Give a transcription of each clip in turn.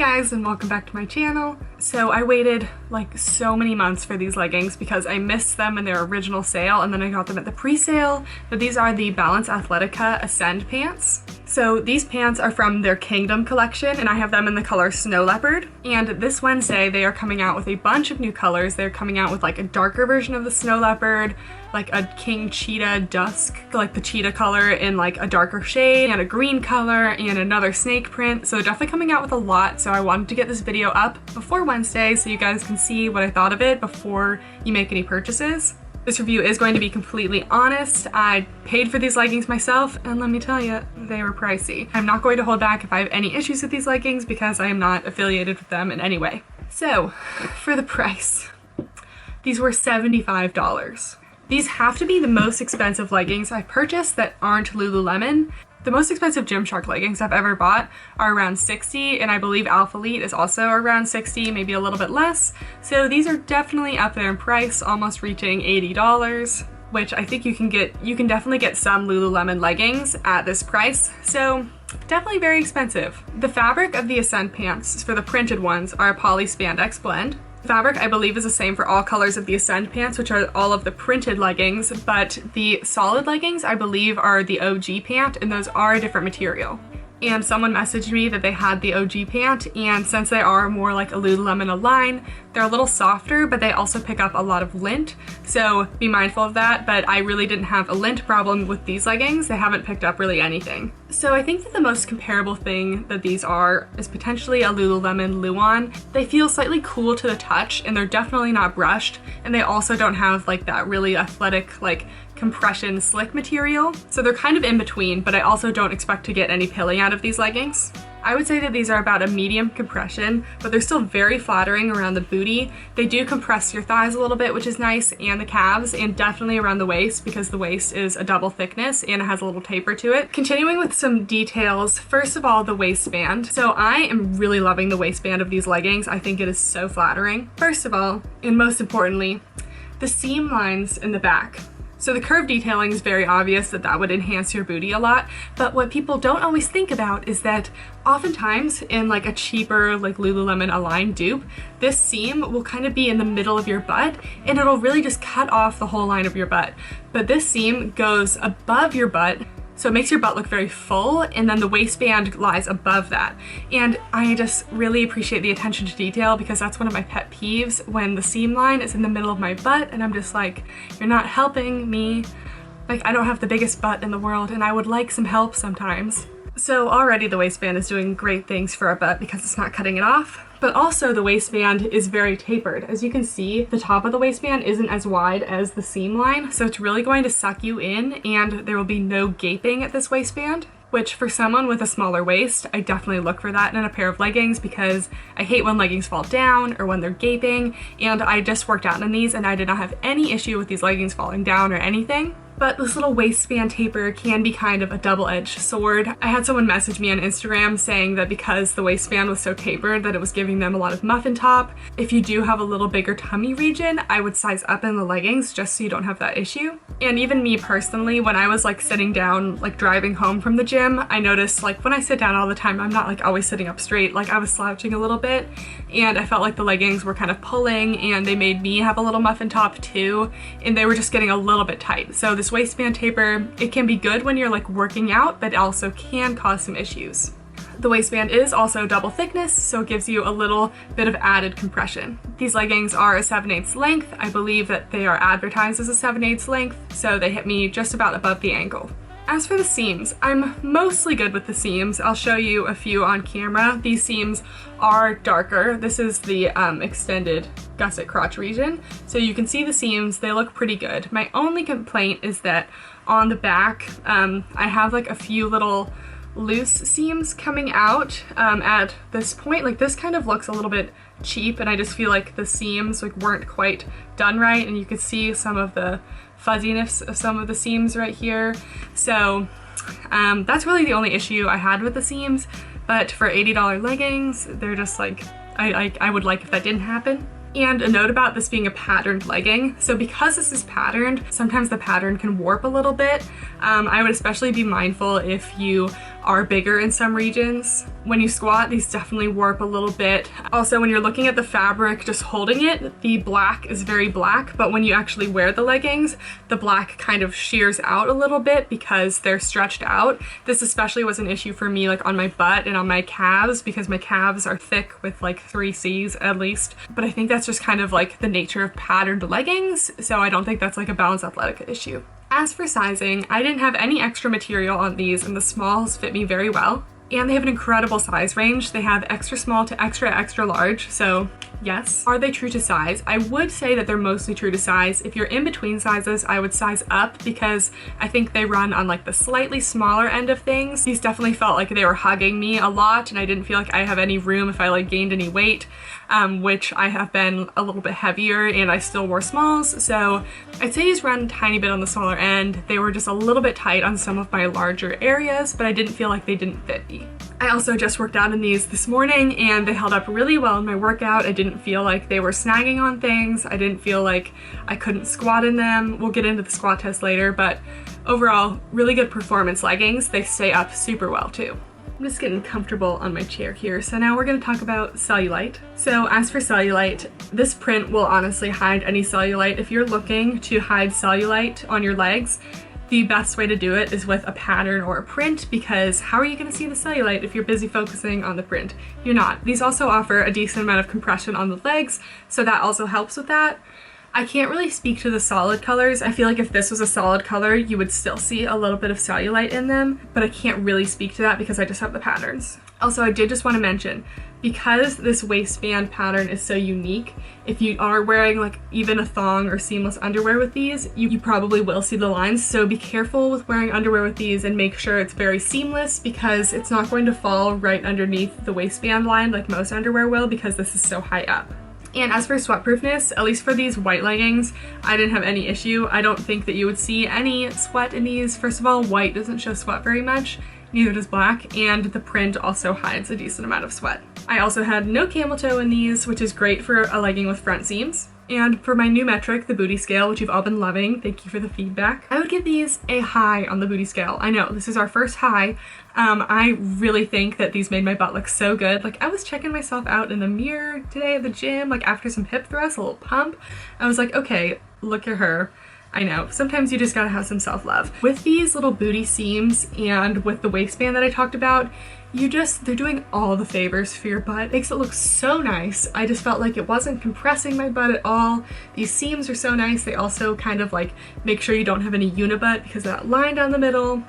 guys, and welcome back to my channel. So I waited like so many months for these leggings because I missed them in their original sale and then I got them at the pre-sale. But these are the Balance Athletica Ascend pants. So these pants are from their Kingdom collection and I have them in the color Snow Leopard. And this Wednesday they are coming out with a bunch of new colors. They're coming out with like a darker version of the Snow Leopard, like a King Cheetah Dusk, like the cheetah color in like a darker shade, and a green color, and another snake print. So they're definitely coming out with a lot. So I wanted to get this video up before Wednesday so you guys can see what I thought of it before you make any purchases. This review is going to be completely honest. I paid for these leggings myself, and let me tell you, they were pricey. I'm not going to hold back if I have any issues with these leggings because I am not affiliated with them in any way. So, for the price, these were $75. These have to be the most expensive leggings I've purchased that aren't Lululemon. The most expensive Gymshark leggings I've ever bought are around $60, and I believe Athletica is also around $60, maybe a little bit less. So these are definitely up there in price, almost reaching $80, which I think you can definitely get some Lululemon leggings at this price. So definitely very expensive. The fabric of the Ascend pants for the printed ones are a poly spandex blend. Fabric, I believe, is the same for all colors of the Ascend pants, which are all of the printed leggings, but the solid leggings, I believe, are the OG pant, and those are a different material. And someone messaged me that they had the OG pant, and since they are more like a Lululemon Align, they're a little softer, but they also pick up a lot of lint, so be mindful of that. But I really didn't have a lint problem with these leggings. They haven't picked up really anything. So I think that the most comparable thing that these are is potentially a Lululemon Luon. They feel slightly cool to the touch, and they're definitely not brushed, and they also don't have like that really athletic like compression slick material. So they're kind of in between, but I also don't expect to get any pilling out of these leggings. I would say that these are about a medium compression, but they're still very flattering around the booty. They do compress your thighs a little bit, which is nice, and the calves, and definitely around the waist because the waist is a double thickness and it has a little taper to it. Continuing with some details, first of all, the waistband. So I am really loving the waistband of these leggings. I think it is so flattering. First of all, and most importantly, the seam lines in the back. So the curve detailing is very obvious that would enhance your booty a lot, but what people don't always think about is that oftentimes in like a cheaper like Lululemon Align dupe, this seam will kind of be in the middle of your butt and it'll really just cut off the whole line of your butt. But this seam goes above your butt, so it makes your butt look very full, and then the waistband lies above that. And I just really appreciate the attention to detail because that's one of my pet peeves, when the seam line is in the middle of my butt and I'm just like, you're not helping me. Like, I don't have the biggest butt in the world and I would like some help sometimes. So already the waistband is doing great things for our butt because it's not cutting it off. But also the waistband is very tapered. As you can see, the top of the waistband isn't as wide as the seam line, so it's really going to suck you in, and there will be no gaping at this waistband, which for someone with a smaller waist, I definitely look for that in a pair of leggings because I hate when leggings fall down or when they're gaping, and I just worked out in these and I did not have any issue with these leggings falling down or anything. But this little waistband taper can be kind of a double-edged sword. I had someone message me on Instagram saying that because the waistband was so tapered that it was giving them a lot of muffin top. If you do have a little bigger tummy region, I would size up in the leggings just so you don't have that issue. And even me personally, when I was like sitting down, like driving home from the gym, I noticed like when I sit down all the time, I'm not like always sitting up straight, like I was slouching a little bit, and I felt like the leggings were kind of pulling and they made me have a little muffin top too, and they were just getting a little bit tight. So this waistband taper, it can be good when you're like working out, but it also can cause some issues. The waistband is also double thickness, so it gives you a little bit of added compression. These leggings are a 7/8 length. I believe that they are advertised as a 7/8 length, so they hit me just about above the ankle. As for the seams, I'm mostly good with the seams. I'll show you a few on camera. These seams are darker. This is the extended gusset crotch region. So you can see the seams, they look pretty good. My only complaint is that on the back, I have like a few little loose seams coming out at this point. Like this kind of looks a little bit cheap, and I just feel like the seams like weren't quite done right, and you could see some of the fuzziness of some of the seams right here. So that's really the only issue I had with the seams, but for $80 leggings, they're just like, I would like if that didn't happen. And a note about this being a patterned legging. So because this is patterned, sometimes the pattern can warp a little bit. I would especially be mindful if you are bigger in some regions. When you squat, these definitely warp a little bit. Also, when you're looking at the fabric, just holding it, the black is very black, but when you actually wear the leggings, the black kind of shears out a little bit because they're stretched out. This especially was an issue for me like on my butt and on my calves because my calves are thick with like 3 C's at least. But I think that's just kind of like the nature of patterned leggings, so I don't think that's like a Balance Athletica issue. As for sizing, I didn't have any extra material on these and the smalls fit me very well. And they have an incredible size range. They have extra small to extra, extra large, so yes. Are they true to size? I would say that they're mostly true to size. If you're in between sizes, I would size up because I think they run on like the slightly smaller end of things. These definitely felt like they were hugging me a lot and I didn't feel like I have any room if I like gained any weight, which I have been a little bit heavier and I still wore smalls. So I'd say these run a tiny bit on the smaller end. They were just a little bit tight on some of my larger areas, but I didn't feel like they didn't fit me. I also just worked out in these this morning and they held up really well in my workout. I didn't feel like they were snagging on things. I didn't feel like I couldn't squat in them. We'll get into the squat test later, but overall, really good performance leggings. They stay up super well too. I'm just getting comfortable on my chair here. So now we're going to talk about cellulite. So as for cellulite, this print will honestly hide any cellulite. If you're looking to hide cellulite on your legs, the best way to do it is with a pattern or a print, because how are you going to see the cellulite if you're busy focusing on the print? You're not. These also offer a decent amount of compression on the legs, so that also helps with that. I can't really speak to the solid colors. I feel like if this was a solid color, you would still see a little bit of cellulite in them, but I can't really speak to that because I just have the patterns. Also, I did just want to mention, because this waistband pattern is so unique, if you are wearing like even a thong or seamless underwear with these, you probably will see the lines. So be careful with wearing underwear with these and make sure it's very seamless because it's not going to fall right underneath the waistband line like most underwear will because this is so high up. And as for sweatproofness, at least for these white leggings, I didn't have any issue. I don't think that you would see any sweat in these. First of all, white doesn't show sweat very much, neither does black, and the print also hides a decent amount of sweat. I also had no camel toe in these, which is great for a legging with front seams. And for my new metric, the booty scale, which you've all been loving, thank you for the feedback, I would give these a high on the booty scale. I know, this is our first high. I really think that these made my butt look so good. Like, I was checking myself out in the mirror today at the gym, like after some hip thrusts, a little pump. I was like, okay, look at her. I know, sometimes you just gotta have some self-love. With these little booty seams and with the waistband that I talked about, they're doing all the favors for your butt. It makes it look so nice. I just felt like it wasn't compressing my butt at all. These seams are so nice. They also kind of like make sure you don't have any unibutt because that line down the middle,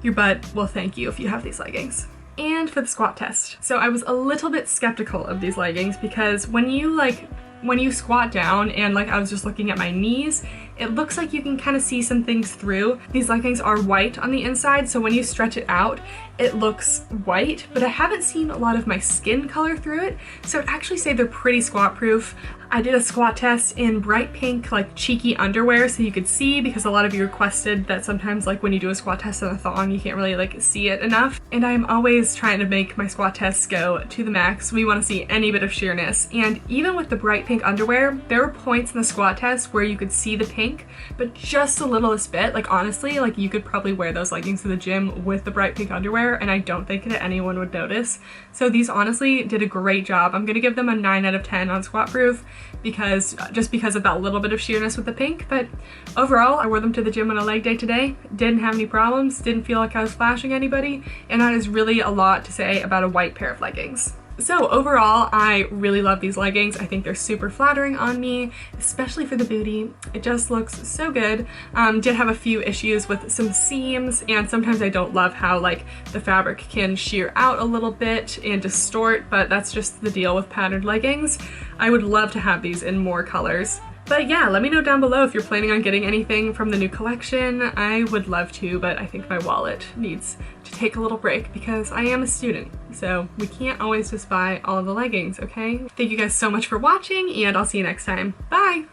your butt will thank you if you have these leggings. And for the squat test. So I was a little bit skeptical of these leggings because when you squat down and like I was just looking at my knees, it looks like you can kind of see some things through. These leggings are white on the inside, so when you stretch it out, it looks white, but I haven't seen a lot of my skin color through it, so I'd actually say they're pretty squat proof. I did a squat test in bright pink, like cheeky underwear so you could see, because a lot of you requested that sometimes like when you do a squat test in a thong, you can't really like see it enough. And I'm always trying to make my squat tests go to the max. We want to see any bit of sheerness. And even with the bright pink underwear, there were points in the squat test where you could see the pink, but just the littlest bit. Like honestly, like you could probably wear those leggings to the gym with the bright pink underwear and I don't think that anyone would notice. So these honestly did a great job. I'm gonna give them a 9 out of 10 on squat proof because of that little bit of sheerness with the pink, but overall I wore them to the gym on a leg day today, didn't have any problems, didn't feel like I was flashing anybody, and that is really a lot to say about a white pair of leggings. So overall, I really love these leggings. I think they're super flattering on me, especially for the booty. It just looks so good. Did have a few issues with some seams, and sometimes I don't love how like the fabric can shear out a little bit and distort, but that's just the deal with patterned leggings. I would love to have these in more colors. But yeah, let me know down below if you're planning on getting anything from the new collection. I would love to, but I think my wallet needs to take a little break because I am a student, so we can't always just buy all the leggings, okay? Thank you guys so much for watching, and I'll see you next time. Bye!